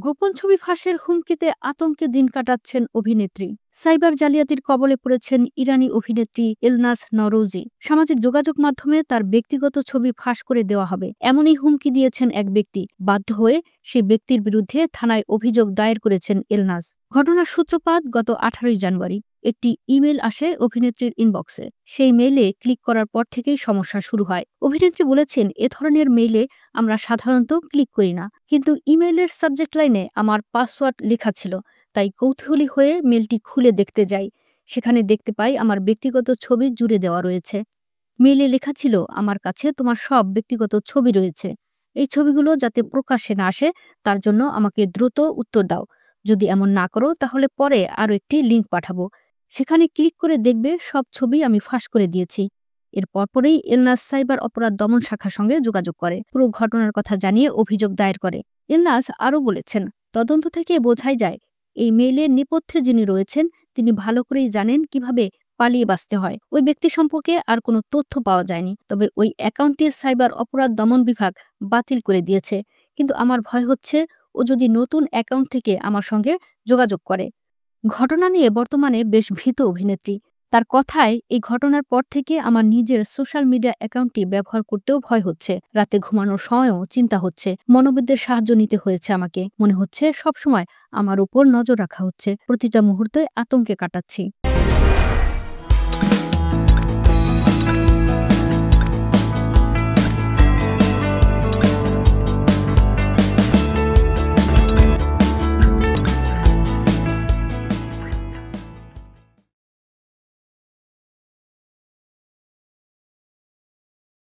গোপন ছবি ফাঁসের হুমকিতে আতঙ্কে দিন কাটাচ্ছেন অভিনেত্রী। সাইবার জালিয়াতির কবলে পড়েছেন ইরানি অভিনেত্রী ইলনাজ নওরোজি। সামাজিক যোগাযোগ মাধ্যমে তার ব্যক্তিগত ছবি ফাঁস করে দেওয়া হবে এমনই হুমকি দিয়েছেন এক ব্যক্তি। বাধ্য হয়ে সেই ব্যক্তির বিরুদ্ধে থানায় অভিযোগ দায়ের করেছেন ইলনাজ। ঘটনার সূত্রপাত গত 18 জানুয়ারি। একটি ইমেল আসে অভিনেত্রীর ইনবক্সে। সেই মেইলে ক্লিক করার পর থেকেই সমস্যা শুরু হয়। অভিনেত্রী বলেছেন, এ ধরনের মেইলে আমরা সাধারণত ক্লিক করি না, কিন্তু ইমেইলের সাবজেক্ট লাইনে আমার পাসওয়ার্ড লেখা ছিল, তাই কৌতূহলী হয়ে মেলটি খুলে দেখতে যাই। সেখানে দেখতে পাই আমার ব্যক্তিগত ছবি জুড়ে দেওয়া রয়েছে। মেইলে লেখা ছিল, আমার কাছে তোমার সব ব্যক্তিগত ছবি রয়েছে। এই ছবিগুলো যাতে প্রকাশ্যে না আসে তার জন্য আমাকে দ্রুত উত্তর দাও। যদি এমন না করো তাহলে পরে আরও একটি লিঙ্ক পাঠাবো। সেখানে ক্লিক করে দেখবে সব ছবি আমি ফাঁস করে দিয়েছি। এর পরপরেই ইলনাজ সাইবার অপরাধ দমন শাখার সঙ্গে যোগাযোগ করে পুরো ঘটনার কথা জানিয়ে অভিযোগ দায়ের করে। ইলনাজ আরও বলেছেন, তদন্ত থেকে বোঝাই যায় এই মেইলের নেপথ্যে যিনি রয়েছেন তিনি ভালো করেই জানেন কিভাবে পালিয়ে বাঁচতে হয়। ওই ব্যক্তি সম্পর্কে আর কোনো তথ্য পাওয়া যায়নি, তবে ওই অ্যাকাউন্টটির সাইবার অপরাধ দমন বিভাগ বাতিল করে দিয়েছে। কিন্তু আমার ভয় হচ্ছে ও যদি নতুন অ্যাকাউন্ট থেকে আমার সঙ্গে যোগাযোগ করে। ঘটনা নিয়ে বর্তমানে বেশ ভীত অভিনেত্রী। তার কথায়, এই ঘটনার পর থেকে আমার নিজের সোশ্যাল মিডিয়া অ্যাকাউন্টটি ব্যবহার করতেও ভয় হচ্ছে। রাতে ঘুমানোর সময়ও চিন্তা হচ্ছে। মনোবিদদের সাহায্য নিতে হয়েছে আমাকে। মনে হচ্ছে সবসময় আমার উপর নজর রাখা হচ্ছে। প্রতিটা মুহূর্তে আতঙ্কে কাটাচ্ছি।